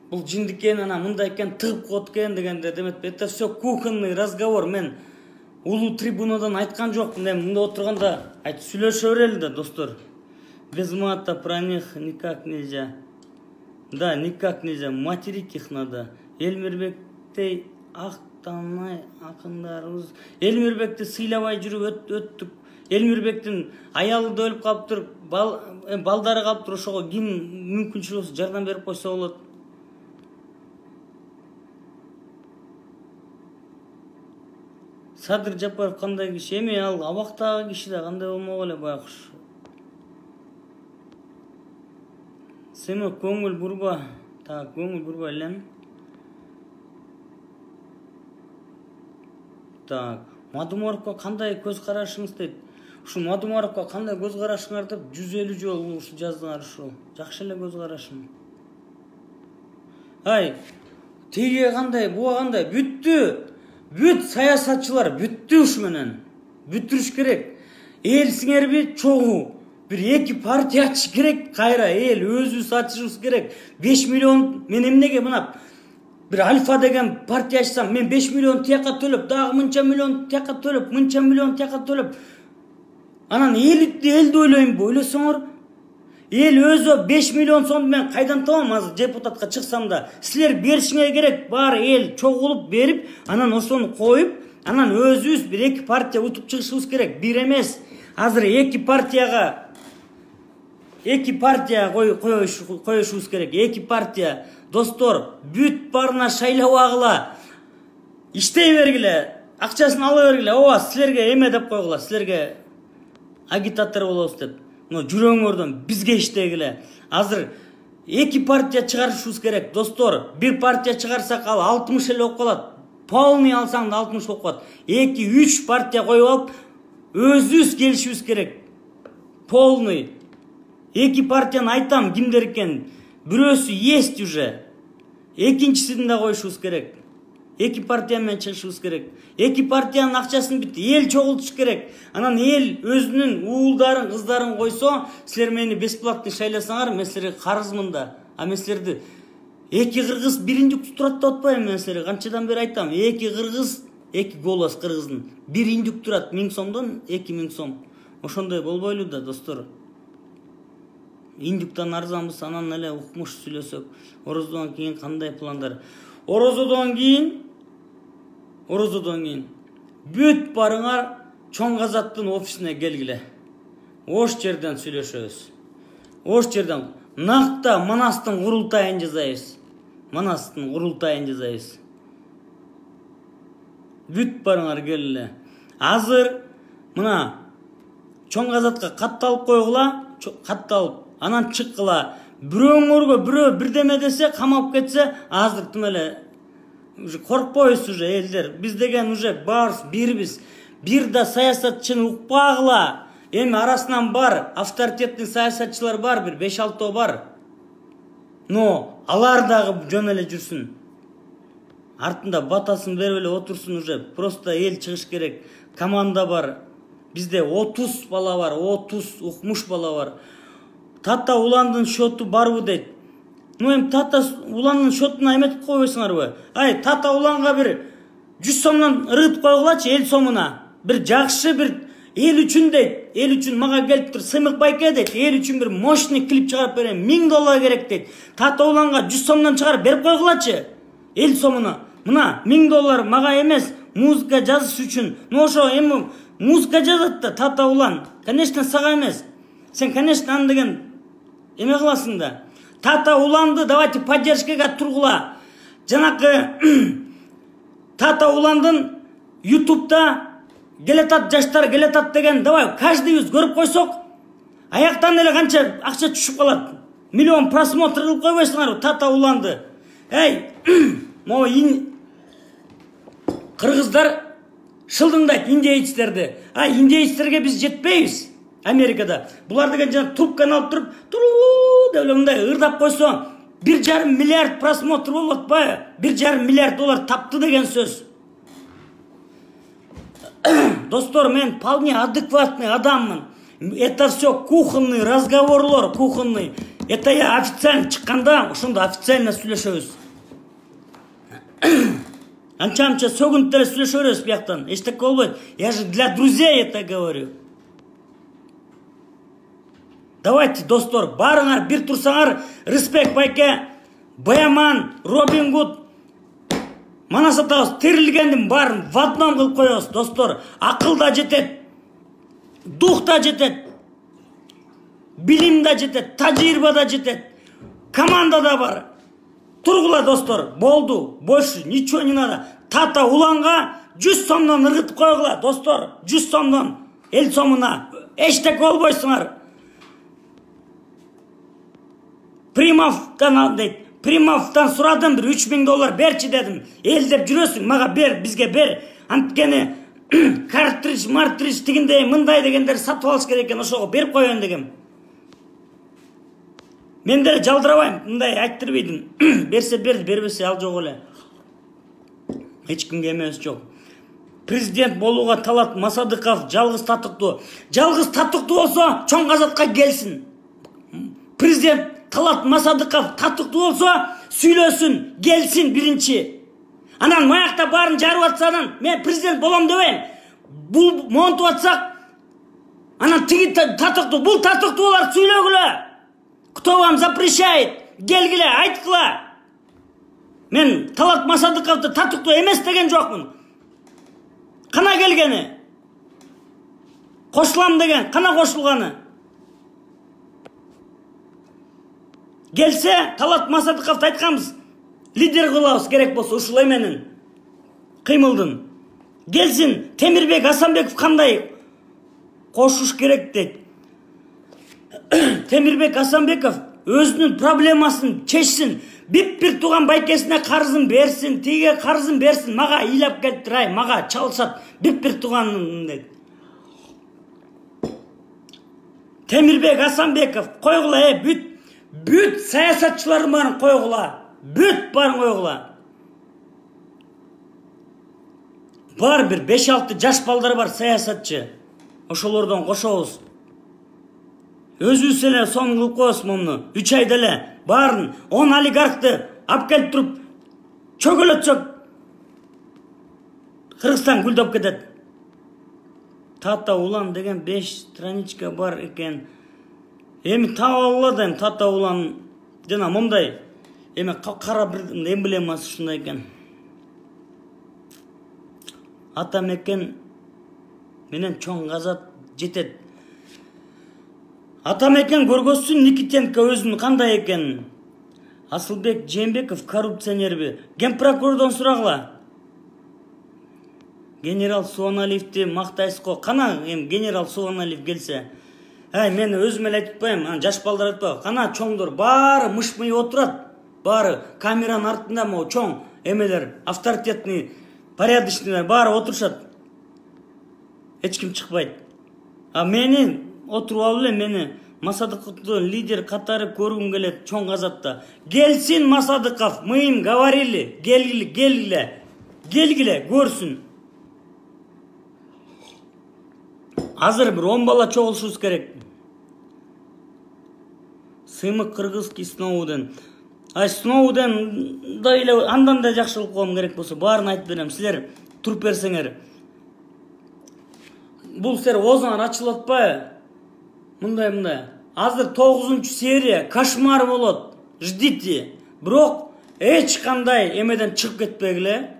бул жиндикен, анан мындай экен, тыгып коет экен дегенде деметпи. Это все кухонный разговор. Мен улуу трибунадан айткан жокмун. Мында отурганда айтып сүйлөшө берели да, достор. Без мата про них никак нельзя. Да, никак нельзя. Материк их надо. Элмирбектей актанай акындарыбыз. Элмирбекти сыйлабай жүрүп өттүк. Элмирбектин аялы да өлүп калыптыр, балдары калыптыр. Ошого ким мүмкүнчүлүгү болсо жардам берип койсо болот. Садыр Жапаров кандай киши? Эми ал абактагы киши да кандай болмок эле байкуш. Сема көңүл бурба. Так, көңүл бурба элем. Так, Мадумаровго кандай көз карашыңыз дейт. Ушу Мадумаровго кандай көз карашыңар деп 150 жолу ушу жаздыңар ушу. Жакшы эле көз карашым. Ай, тиге кандай, буга кандай бүттү. Бүт саясатчылар бүттү ушу менен. Бүттүрүш керек. Эл сиңерби чогуу. Бир эки партия ачыш керек. Кайра эл өзүбүз ачышыбыз керек. 5 миллион мен эмнеге мына бир Альфа деген партия ачсам, мен 5 миллион тияка төлөп, дагы мынча миллион тияка төлөп, мынча миллион тияка төлөп. Анан элди ойлоймбу? Ойлосоңор, эл өзү 5 миллион сом мен кайдан табам азыр депутатка чыксам да? Силер беришиңер керек. Бар эл чогулуп берип, анан ошону коюп, анан өзүбүз бир эки партия утуп чыгышыбыз керек. Бир эмес. Азыр эки партияга коюшубуз керек. Эки партия. Достор, бүт барына шайлабагыла. Иштей бергиле. Акчасын ала бергиле. Ооба, силерге эме деп койгула. Силерге агитатор болобуз деп. Жүрөңөрдөн бизге иштегиле. Азыр эки партия чыгарышыбыз керек. Достор, бир партия чыгарсак ал 60 эле болуп калат. Полный алсаң да 60 болуп калат. 2-3 партия коюп алып, өзүбүз келишибиз керек. Полный. Эки партияны айтам кимдер экен. Бирөөсү есть уже. Экинчисин да коюшубуз керек. Эки партия менен чыгышыбыз керек. Эки партиянын акчасын бүт эл чогултуш керек. Анан эл өзүнүн уулдарын, кыздарын койсо, силер мени бесплатный шайласаңар, мен силерге карызмын да. А мен силерди эки кыргыз биринчи турат деп атпайбы? Мен силерге канчадан бери айтам. Эки кыргыз, эки голос кыргыздын. Биринчи турат 1000 сомдон 2000 сом. Ошондой болбойлу да, достор. Индуктан арзанбыз, анан эле укмуш сүйлөсөк. Орозодон кийин кандай пландар? Орозодон кийин бүт барыңар Чоң Казаттын офисине келгиле. Ош жерден сүйлөшөбүз. Ош жерден накта Манастын курултайын жасайбыз. Манастын курултайын жасайбыз. Бүт барыңар келеле. Азыр мына чоң казатка катталып койгула, катталып, анан чыккыла. Бирөөңөргө бирөө бирдеме десе, камап кетсе, азыр тим эле уже коркпойбуз уже элдер. Биз деген уже барбыз, бирбиз. Бир да саясатчыны укпагыла. Эми арасынан бар, авторитеттик саясатчылар бар, бир 5-6 бар. Но алар дагы жөн эле жүрсүн. Артында батасын берип эле отурсун уже. Просто эл чыгыш керек. Команда бар. Бизде 30 бала бар, 30 укмуш бала бар. Тата Уландын шоту барбы дейт. Ну эми Тата Уландын шотуна эметип койбойсуңарбы? Ай, Тата Уланга бир 100 сомдон ыргытып койгулачы, эл сомуна. Бир жакшы бир эл үчүн дейт. Эл үчүн мага келип тур, Сымык Байке дейт. Эл үчүн бир мощный клип чыгарып берем. $1000 керек дейт. Тата Уланга 100 сомдон чыгарып берип койгулачы. Эл сомуна. Мына $1000 мага эмес, музыка жазыш үчүн. Ну ошо эми музыка жазат да Тата Улан. Конечно, сага эмес. Сен, конечно, аны деген эме кыласың да. Тата Уланды давайте поддержкага тургула. Жанакы Тата Уландын YouTube'да келетат жаштар келетат деген давай каждыйыбыз көрүп койсок, аяктан эле канча акча түшүп калат. Миллион просмотр кылып койбойсуңарбы Тата Уланды? Эй, могу кыргыздар шылдыңдайт индейцтерди. А индейцтерге биз жетпейбиз. Америкада булар деген жана трубканы алып туруп, деп эле мындай ырдап койсо, 1,5 миллиард просмотр болуп атпайбы? 1,5 миллиард доллар тапты деген сөз. Достор, мен вполне адекватный адаммын. Это все кухонный разговорлор, кухонный. Это я официально чыкканда, ошондо официально сүйлөшөбүз. Анча-мынча сөгүнүп деле сүйлөшө беребиз бияктан. Эчтеке болбойт. Я же для друзей это говорю. Давайте, достор, барыңар, бир турсаңар, Рысбек Байке, Баяман, Робин Гуд, Манас атабыз терилгендин баарын в одном кылып коебуз, достор. Акыл да жетет, дух да жетет, билим да жетет, тажрыйба да жетет, команда да бар. Тургула, достор, болду, больше ничего не надо. Тата Уланга 100 сомдон ыргытып койгула, достор, 100 сомдон эл сомуна. Эчтеке болбойсуңар. Примовдан дейт. Примовдан сурадым, бир $3000 берчи дедим. Эл деп жүрөсүң, мага бер, бизге бер. Анткени картридж, мартридж дегендей, мындай дегендер сатып алыш керек экен, ошого берип коеюн дегем. Мен деле жалдырабайм, мындай айттырбайдым. Берсе берди, бербесе ал жок эле. Эч кимге эмес жок. Президент болууга Талат Масадыков жалгыз татыктуу. Жалгыз татыктуу болсо, чоң казатка келсин. Президент Талат Масадыков татыктуу болсо, сүйлөсүн, келсин биринчи. Анан маякта баарын жарып атсанын, мен президент болом дебейм. Бул монтуп атсак, анан тиги татыктуу, бул татыктуулар сүйлөгүлө. Кто вам запрещает? Келгиле, айткыла. Мен Талат Масадыковду татыктуу эмес деген жокмун. Кана келгени? Кошулам деген, кана кошулганы? Келсе, Талат Масадыковду айтканбыз. Лидер кылабыз керек болсо ушул эменин. Кыймылдын. Келсин, Темирбек Асанбеков кандай кошуш керек дейт. Темирбек Асанбеков өзүнүн проблемасын чечсин. Бир туган байкесине карызын берсин, тиге карызын берсин. Мага ыйлап келип турай, мага чалышат бир туганын дейт. Темирбек Асанбеков койгула, бүт саясатчылар барын койгула. Бүт барын койгула. Бар бир 5-6 жаш балдар бар саясатчы. Ошолордон кошобуз. Өзүбүз эле сом кылып коебуз муну. 3 айда эле барын 10 олигархты алып келип туруп чөгөлөтсөк Кыргызстан гүлдөп кетет. Тата Улан деген 5 страничка бар экен. Эми таап алладым Тата Улан жана мындай эми кара бир эмблемасы ушундай экен. Ата мекен менен чоң казат жетет. Атамекен көргөзсүн Никитенко өзүнүн кандай экенин. Асылбек Жээнбеков коррупционерби? Генпрокурордон сурагыла. Генерал Суаналиевди мактайсыз го. Кана генерал Суаналиев келсе. Мен өзүм эле айтып атпайм, жаш балдар айтпайбы? Кана чоңдор баары мыш-мый отурат. Баары камеранын артында могу чоң эмелер, авторитетный, порядочныйлар баары отурушат. Эч ким чыкпайт. Мени отуруп алып эле мени Масадыковду лидер катары көргүм келет чоң казатта. Келсин Масадыков, мы им говорили, келгиле, көрсүн. Азыр бир 10 бала чогулушубуз керек. Сыймык кыргызский Сноуден. Сноуден да эле андан да жакшылык коом керек болсо баарын айтып берем. Силер туруп берсеңер. Бул силер оозуңар ачылып атпайбы? Мындай. Азыр 9-серия кошмар болот. Ждите. Бирок эч кандай эмеден чыгып кетпегиле.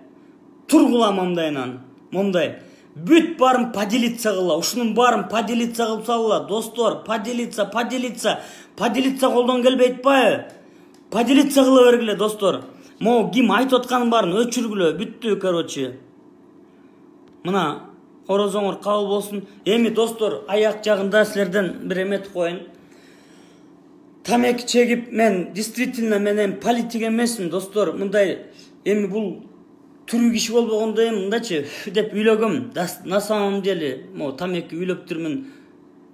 Тургула момдай. Бүт барын поделиться кылла. Ушунун барын поделиться кылып салла. Достор, поделиться. Поделиться колдон келбейт атпайбы? Поделиться кыла бергиле, достор. Могу ким айтып атканын барын өчүргүлө. Бүттү, короче. Мына орозоңор кабыл болсун. Эми достор, аяк жагында силерден бир эмет коеюн. Тамеки чегип мен действительно мен политик эмесмин, достор. Мындай эми бул түрүү киши болбогондо мындачы деп үйлөгөм. На самом деле, тамеки үйлөптүрмүн.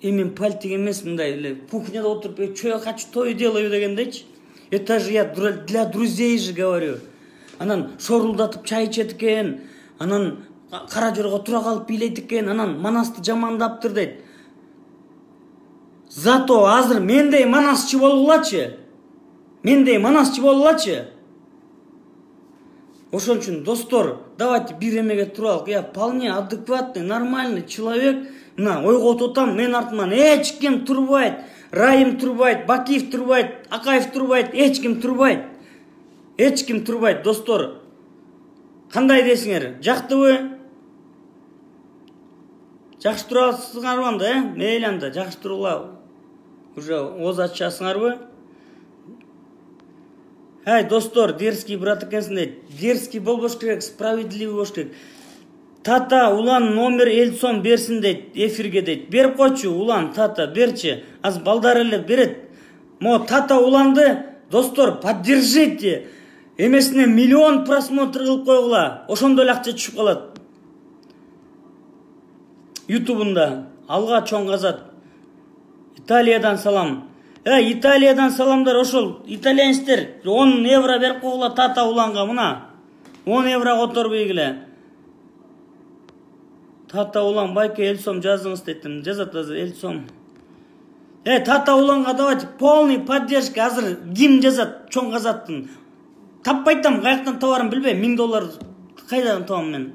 Мен политик эмес, мындай эле кухняда отуруп, что я хочу, то и делаю дегендейчи. Это же я для друзей же говорю. Анан шорулдатып чай ичет экен. Анан кара жорго тура калып бийлейт экен. Анан Манасты жамандаптыр дейт. Зато азыр мендей манасчы болгулачы. Ошон үчүн, достор, давайте бир эмеге туралык. Я вполне адекватный, нормальный человек. Мына ойго ототам, мен артыман эч ким турбайт. Райым турбайт, Бакиев турбайт, Акаев турбайт, эч ким турбайт, достор. Кандай десиңер? Жактыбы? Жакшы турасыңарбы анда, мейли анда, жакшы турула. Уже ооз ачасыңарбы? Достор, дерзкий брат экенсиң дейт. Дерзкий болбош керек, справедливый болуш керек. Тата, улан номер 50 сом берсин дейт, эфирге дейт. Берип койчу, улан, тата, берчи. Аз балдар эле берет. Тата уланды, достор, поддержите. Эмесине миллион просмотр кылып койгула. Ошондо эле акча түшүп калат. Ютубунда. Алга чоң казат. Италиядан салам. Италиядан саламдар, ошол итальянецтер 10 евро берип койгула тата уланга, мына. 10 евро которбой келе. Тата улан байке 50 сом жазыңыз дейтим. Жазат азыр 50 сом. Тата уланга давайте полный поддержка. Азыр ким жазат чоң казаттын. Таппайтам, каяктан табарым билбейм. $1000 кайдан табам мен?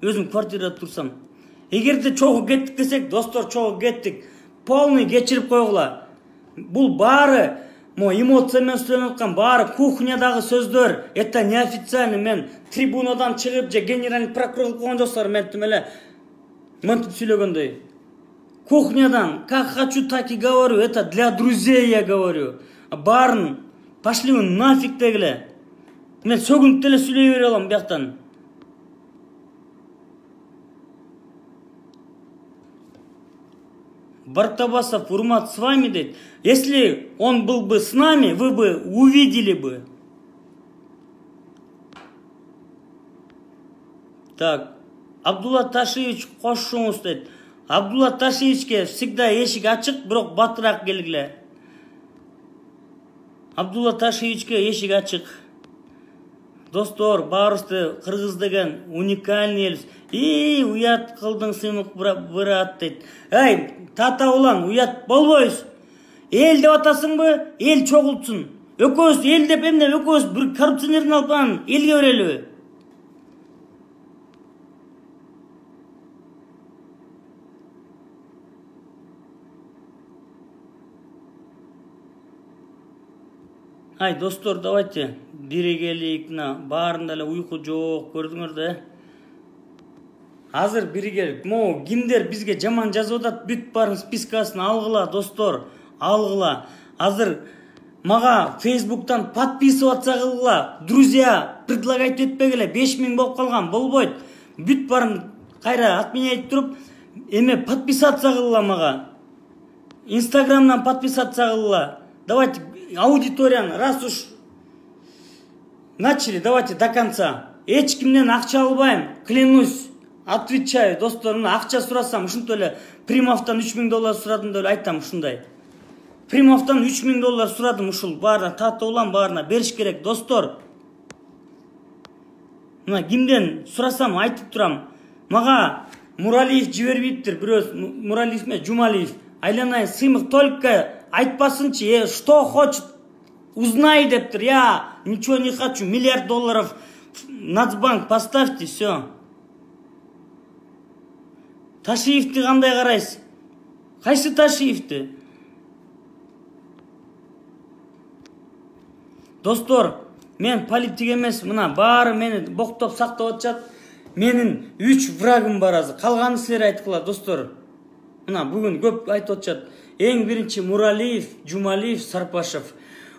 Өзүм квартирада турсам. Эгерде чогуу кеттик десек, достор, чогуу кеттик. Полный кечирип койгула. Бул баары эмоция менен сүйлөнүп аткан, баары кухнядагы сөздөр. Это неофициально. Мен трибунадан чыгып же генеральный прокурор койгон жоксуңар, мен тим эле мынтип сүйлөгөндөй. Кухнядан, как хочу, так и говорю. Это для друзей я говорю. Баарын пошли вы нафиг дегиле. Мен сөгүнүп деле сүйлөй бере алам бияктан. Бартабасов, Урмат с вами, дейт. Если он был бы с нами, вы бы увидели бы. Так, Абдулла Ташевич кошуңуз дейт. Абдулла Ташевичке всегда эшик ачык, бирок батыраак келгиле. Абдулла Ташевичке эшик ачык. Достор, баарыбызды кыргыз деген уникальный элбиз. Уят кылдың сыймык брат дейт. Тата улан, уят болбойбуз. Эл деп атасыңбы? Эл чогултсун. Экөөбүз эл деп эмне, экөөбүз бир коррупционердин алып анан элге берелиби? Достор, давайте биригелик, баарында эле уйку жок, көрдүңөр да. Азыр бирге могу кимдер бизге жаман жазып атат, бүт барын спискасын алгыла достор, алгыла. Азыр мага Facebook'tan подписываться кылгыла. Друзья, предлагать этпегиле, 5000 болуп калган, болбойт. Бүт барын кайра отменять туруп, эме подписаться кылгыла мага. Инстаграмдан подписаться кылгыла. Давайте аудиторияны, раз уж начали, давайте до конца. Эч кимден акча албайм, клянусь. Отвечаю, достор, мына акча сурасам, ушинтип эле Примовтан $3000 сурадым деп айтам ушундай. Примовтан $3000 сурадым, ушул баарына татып улам, баарына бериш керек, достор. Мына кимден сурасам айтып турам. Мага Муралиев жибербейиптир, бирөөс Муралиев ме, Жумалиев. Айланайын Сыймык только айтпасынчы, что хочет, узнай дептир. Я ничего не хочу, $1 миллиард Нацбанк поставьте, все. Ташиевти кандай карайсыз? Кайсы Ташиевти? Достор, мен политик эмес, мына баары мени боктоп сактап атышат. Менин 3 врагым бар азыр. Калганы силер айткыла, достор. Мына бүгүн көп айтып атышат. Эң биринчи Муралиев, Жумалиев, Сарпашев.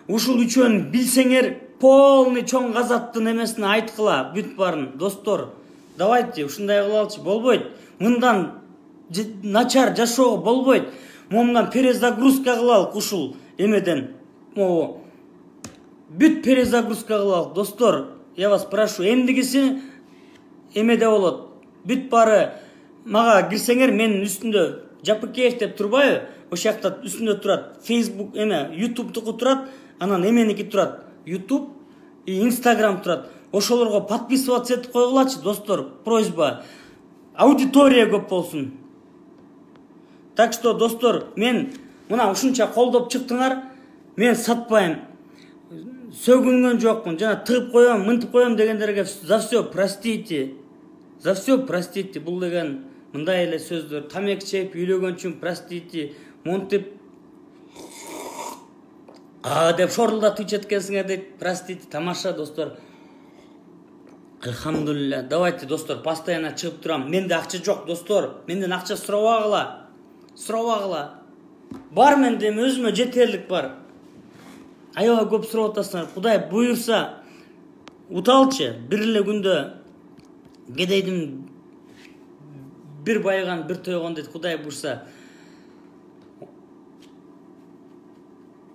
Ушул үчөөнү билсеңер, полный чоң газаттын эмесин айткыла, бүт барын, достор. Давайте ушундай кылалычы, болбойт. Мындан начар жашоо болбойт. Момундан перезагрузка кылалык ушул эмеден. Могу бүт перезагрузка кылалык, достор. Я вас прошу, эмдигиси эмеде болот. Бүт бары мага кирсеңер, менин үстүндө Жапыкеев деп турбайбы? Ошол жакта үстүндө турат. Facebook эме, YouTube'туку турат, анан эменики турат. YouTube и Instagram турат. Ошолорго подписываться этип койгулачы, достор. Просьба. Аудитория көп болсун. Так что, достор, мен мына ушунча колдоп чыктыңар, мен сатпайм. Сөгүнгөн жокмун. Жана тыгып коем, мынтып коем дегендерге за все простите. За все простите. Бул деген мындай эле сөздөр. Тамек чегип үйлөгөн үчүн простите. Монтип деп шорулдатып четкенсиңер дейт. Простите. Тамаша, достор. Алхамдулилля. Давайте, достор, постоянно чыгып турам. Менде акча жок, достор. Менден акча сурабагыла. Сурабагыла. Бар менде, өзүмө жетерлик бар. Аябай көп сурап атасыңар. Кудай буйрса, уталчы. Бир эле күндө кедейдин бир байыган, бир тойгон дейт. Кудай буйрса.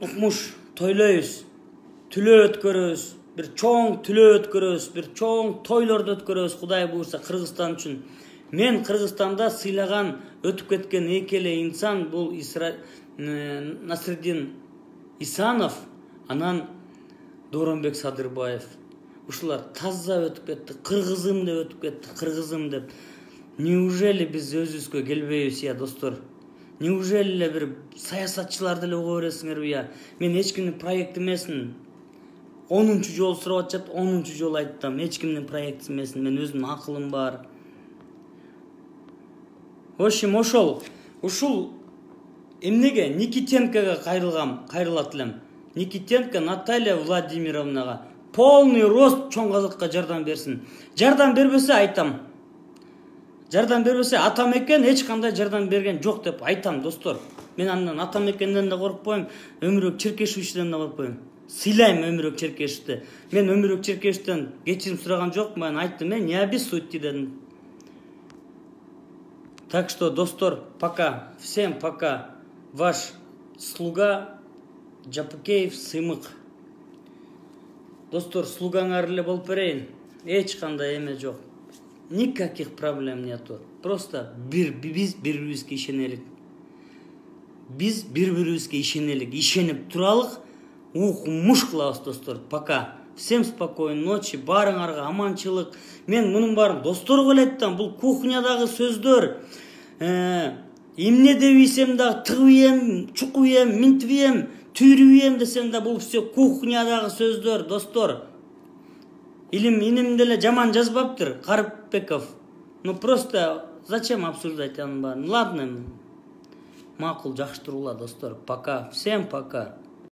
Укмуш тойлойбуз. Түлөө өткөрөбүз. Bir çoğun tülö ötkөрөбүз, bir çoğun toylordu ötkөрөбүz, Кудай буйрса, Кыргызстан үчүн. Мен Кыргызстанда сыйлаган, өтүп кеткен экеле инсан бул Насреддин Исанов, анан Дооронбек Садырбаев. Ушулар таза өтүп кетти, кыргызым деп өтүп кетти, кыргызым деп. Неужели биз өзүбүзгө келбейбиз, я достор? Неужели эле бир саясатчыларды эле уга бересиңерби, я? Мен эч кимдин проект эмесин. 10-нчы жол сурап атышат, 10-нчы жол айттым. Эч кимдин проекти эмесин, мен өзүмдүн акылым бар. В общем, ушул эмнеге Никитенкого кайрылат элем. Никитенко Наталья Владимировнага полный рост чоң газатка жардам берсин. Жардам бербесе айтам. Жардам бербесе атам экен, эч кандай жардам берген жок деп айтам, достор. Мен андан атам экенден да коркпойм, Өмүрбек Черкешевичтен да коркпойм. Сыйлайм Өмүрбек Черкешевичти. Мен Өмүрбек Черкешевичтен кечирим сураган жокмун, мен айттым, мен не обессудьте дедим. Так что, достор, пока. Всем пока. Ваш слуга Жапыкеев Сыймык. Достор, слугаңар эле болуп берейин. Эч кандай эме жок. Никаких проблем нету. Просто биз бири-бирибизге ишенелик. Биз бири-бирибизге ишенелик, ишенип туралык. Муш кылабыз, достор. Пока. Всем спокойной ночи, баарыңарга аманчылык. Мен мунун баарын досторго эле айттым. Бул кухнядагы сөздөр. Эмне дебисем да тыгып чукуп минтип түйрүп десем да бул все кухнядагы сөздөр, достор. Илим деле жаман жазбаптыр Карыпбеков. Ну просто зачем обсуждать анын баарын? Ладно. Макул, жакшы турула, достор. Пока. Всем пока.